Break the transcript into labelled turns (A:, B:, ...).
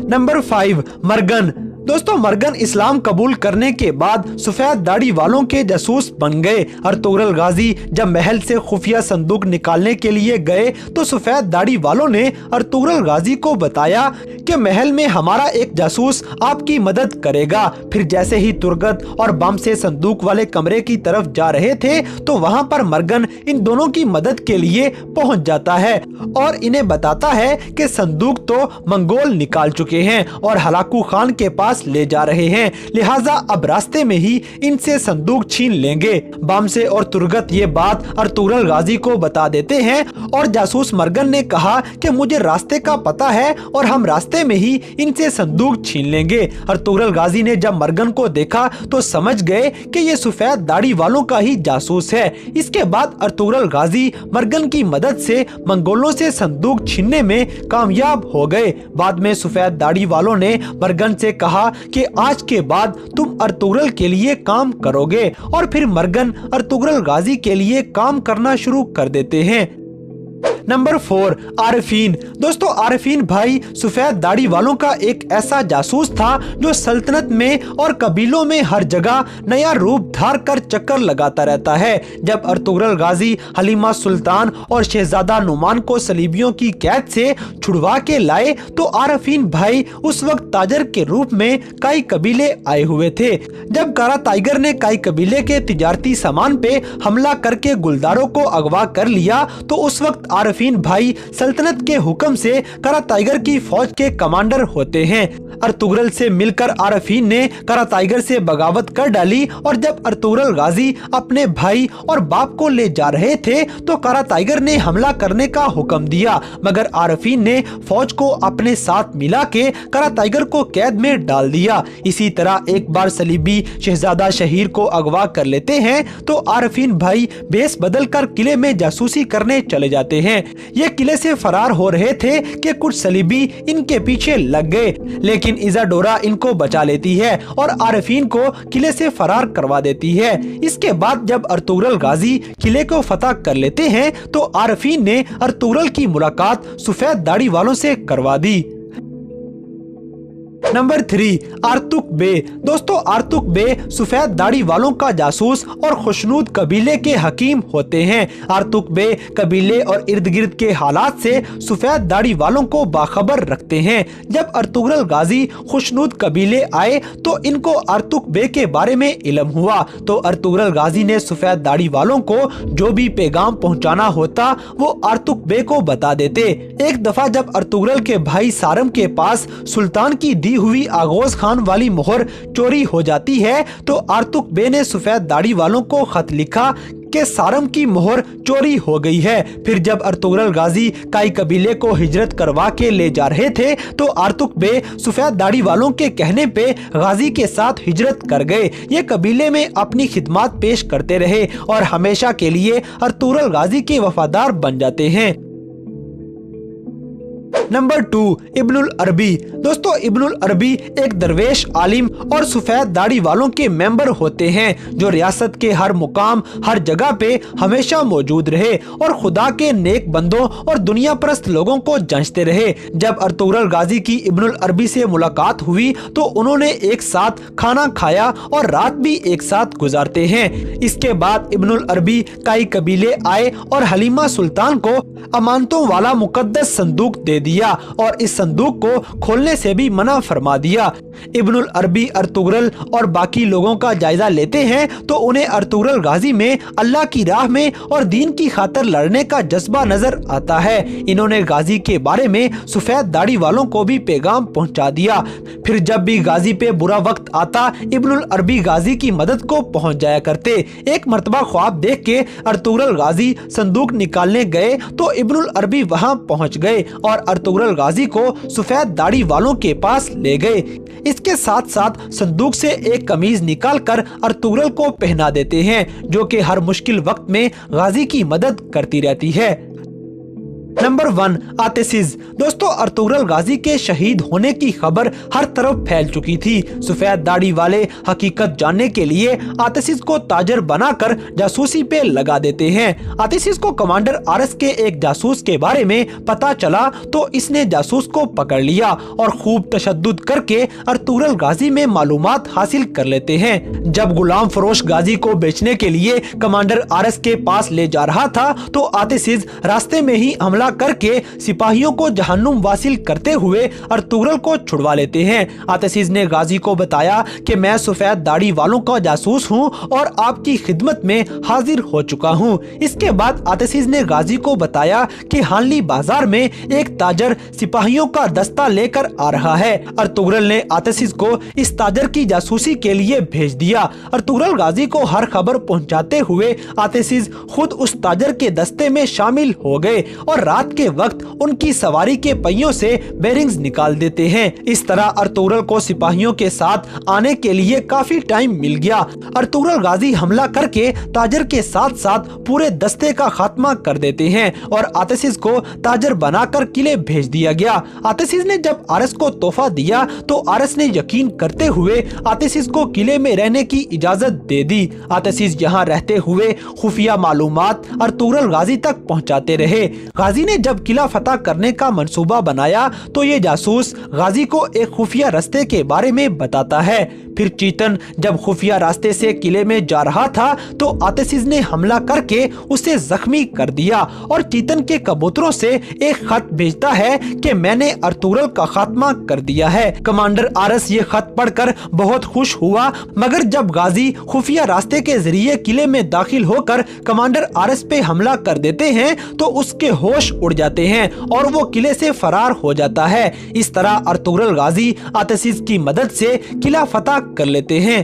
A: Number 5, मरगन। दोस्तों, मरगन इस्लाम कबूल करने के बाद सफेद दाढ़ी वालों के जासूस बन गए। अर्तुगरुल गाजी जब महल से खुफिया संदूक निकालने के लिए गए तो सफेद दाढ़ी वालों ने अर्तुगरुल गाजी को बताया कि महल में हमारा एक जासूस आपकी मदद करेगा। फिर जैसे ही तुर्गत और बम से संदूक वाले कमरे की तरफ जा रहे थे तो वहाँ पर मरगन इन दोनों की मदद के लिए पहुँच जाता है और इन्हें बताता है कि संदूक तो मंगोल निकाल चुके हैं और हलाकू खान के पास ले जा रहे हैं, लिहाजा अब रास्ते में ही इनसे संदूक छीन लेंगे। बामसे और तुर्गत ये बात अर्तुगरुल गाजी को बता देते हैं और जासूस मरगन ने कहा कि मुझे रास्ते का पता है और हम रास्ते में ही इनसे संदूक छीन लेंगे। अर्तुगरुल गाजी ने जब मरगन को देखा तो समझ गए कि ये सफेद दाढ़ी वालों का ही जासूस है। इसके बाद अर्तुगरुल गाजी मरगन की मदद से मंगोलों से संदूक छीनने में कामयाब हो गए। बाद में सफेद दाढ़ी वालों ने मरगन से कहा कि आज के बाद तुम अर्तुगरुल के लिए काम करोगे और फिर मरगन अर्तुगरुल गाजी के लिए काम करना शुरू कर देते हैं। नंबर 4, आरिफीन। दोस्तों, आरिफीन भाई सफेद दाढ़ी वालों का एक ऐसा जासूस था जो सल्तनत में और कबीलों में हर जगह नया रूप धार कर चक्कर लगाता रहता है। जब अर्तुगरुल गाजी हलीमा सुल्तान और शहजादा नुमान को सलीबियों की कैद से छुड़वा के लाए तो आरिफीन भाई उस वक्त ताजर के रूप में कई कबीले आए हुए थे। जब कारा टाइगर ने कई कबीले के तिजारती सामान पे हमला करके गुलदारों को अगवा कर लिया तो उस वक्त आरिफीन भाई सल्तनत के हुक्म से कारा टाइगर की फौज के कमांडर होते हैं। अर्तुगरुल से मिलकर आरिफीन ने कारा टाइगर से बगावत कर डाली और जब अर्तुगरुल गाजी अपने भाई और बाप को ले जा रहे थे तो कारा टाइगर ने हमला करने का हुक्म दिया, मगर आरिफीन ने फौज को अपने साथ मिला के कारा टाइगर को कैद में डाल दिया। इसी तरह एक बार सलीबी शहजादा शहीर को अगवा कर लेते हैं तो आरिफीन भाई भेस बदल कर किले में जासूसी करने चले जाते हैं। ये किले से फरार हो रहे थे कि कुछ सलीबी इनके पीछे लग गए, लेकिन इजाडोरा इनको बचा लेती है और आरिफीन को किले से फरार करवा देती है। इसके बाद जब अर्तुगरुल गाजी किले को फतह कर लेते हैं तो आरिफीन ने अर्तुगरुल की मुलाकात सफेद दाढ़ी वालों से करवा दी। नंबर 3, आर्तुक बे। दोस्तों, आर्तुक बे सफेद दाढ़ी वालों का जासूस और खुशनूद कबीले के हकीम होते हैं। आर्तुक बे कबीले और इर्द गिर्द के हालात से सफेद दाढ़ी वालों को बाखबर रखते हैं। जब अर्तुगरुल गाजी खुशनूद कबीले आए तो इनको आर्तुक बे के बारे में इल्म हुआ तो अर्तुगरुल गाजी ने सफेद दाढ़ी वालों को जो भी पैगाम पहुंचाना होता वो आर्तुक बे को बता देते। एक दफा जब अर्तुगरुल के भाई सारम के पास सुल्तान की दी हुई आगोज खान वाली मोहर चोरी हो जाती है तो आर्तुक बे ने सफेद दाढ़ी वालों को खत लिखा कि सारम की मोहर चोरी हो गई है। फिर जब अर्तुगरुल गाजी कई कबीले को हिजरत करवा के ले जा रहे थे तो आर्तुक बे सफेद दाढ़ी वालों के कहने पे गाजी के साथ हिजरत कर गए। ये कबीले में अपनी खिदमत पेश करते रहे और हमेशा के लिए अर्तुगरुल गाजी के वफादार बन जाते हैं। नंबर 2, इब्नुल अरबी। दोस्तों, इब्नुल अरबी एक दरवेश आलिम और सफेद दाढ़ी वालों के मेंबर होते हैं जो रियासत के हर मुकाम हर जगह पे हमेशा मौजूद रहे और खुदा के नेक बंदों और दुनिया परस्त लोगों को जांचते रहे। जब अर्तुगरुल गाजी की इब्नुल अरबी से मुलाकात हुई तो उन्होंने एक साथ खाना खाया और रात भी एक साथ गुजारते हैं। इसके बाद इब्नुल अरबी कई कबीले आए और हलीमा सुल्तान को अमानतों वाला मुकद्दस संदूक दे दिया और इस संदूक को खोलने से भी मना फरमा दिया। इब्नुल अरबी अर्तुगरुल और बाकी लोगों का जायजा लेते हैं तो उन्हें अर्तुगरुल गाजी में अल्लाह की राह में और दीन की खातिर लड़ने का जज्बा नजर आता है। इन्होंने गाजी के बारे में सफेद दाढ़ी वालों को भी पैगाम पहुंचा दिया। फिर जब भी गाजी पे बुरा वक्त आता इब्नुल अरबी गाजी की मदद को पहुंच जाया करते। एक मर्तबा ख्वाब देख के अर्तुगरुल गाजी संदूक निकालने गए तो इब्नुल अरबी वहां पहुंच गए और अर्तुगरुल गाजी को सफेद दाढ़ी वालों के पास ले गए। इसके साथ साथ संदूक से एक कमीज निकालकर अर्तुगरुल को पहना देते हैं जो कि हर मुश्किल वक्त में गाजी की मदद करती रहती है। नंबर 1, आतिशिज़। दोस्तों, अर्तुगरुल गाजी के शहीद होने की खबर हर तरफ फैल चुकी थी। सफेद दाढ़ी वाले हकीकत जानने के लिए आतिशिज़ को ताजर बनाकर जासूसी पे लगा देते हैं। आतिशिज़ को कमांडर आरएस के एक जासूस के बारे में पता चला तो इसने जासूस को पकड़ लिया और खूब तशद्दुद करके अर्तुगरुल गाजी में मालूमात हासिल कर लेते हैं। जब गुलाम फरोश गाजी को बेचने के लिए कमांडर आरएस के पास ले जा रहा था तो आतिशिज़ रास्ते में ही हमला करके सिपाहियों को जहन्नुम वासिल करते हुए अर्तुगरुल को छुड़वा लेते हैं। आतिशिज़ ने गाजी को बताया कि मैं सफेद दाढ़ी वालों का जासूस हूं और आपकी खिदमत में हाजिर हो चुका हूं। इसके बाद आतिशिज़ ने गाजी को बताया कि हानली बाजार में एक ताजर सिपाहियों का दस्ता लेकर आ रहा है। अर्तुगरुल ने आतिशिज़ को इस ताजर की जासूसी के लिए भेज दिया। अर्तुगरुल गाजी को हर खबर पहुंचाते हुए आतिशिज़ खुद उस ताजर के दस्ते में शामिल हो गए और रात के वक्त उनकी सवारी के पहियों से बेरिंग्स निकाल देते हैं। इस तरह अर्तुगरुल को सिपाहियों के साथ आने के लिए काफी टाइम मिल गया। अर्तुगरुल गाजी हमला करके ताजर के साथ साथ पूरे दस्ते का खात्मा कर देते हैं और आतिशिज़ को ताजर बनाकर किले भेज दिया गया। आतिशिज़ ने जब आरएस को तोहफा दिया तो आरएस ने यकीन करते हुए आतिशिज़ को किले में रहने की इजाजत दे दी। आतिशिज़ यहाँ रहते हुए खुफिया मालूमात अर्तुगरुल गाजी तक पहुँचाते रहे। गाजी ने जब किला फतह करने का मंसूबा बनाया तो ये जासूस गाजी को एक खुफिया रास्ते के बारे में बताता है। फिर चीतन जब खुफिया रास्ते से किले में जा रहा था तो आतिशिज़ ने हमला करके उसे जख्मी कर दिया और चीतन के कबूतरों से एक खत भेजता है कि मैंने अर्तुगरुल का खात्मा कर दिया है। कमांडर आरएस ये खत पढ़कर बहुत खुश हुआ, मगर जब गाजी खुफिया रास्ते के जरिए किले में दाखिल होकर कमांडर आरएस पे हमला कर देते हैं तो उसके होश उड़ जाते हैं और वो किले से फरार हो जाता है। इस तरह अर्तुगरुल गाजी आतिशिज़ की मदद से किला फतह कर लेते हैं।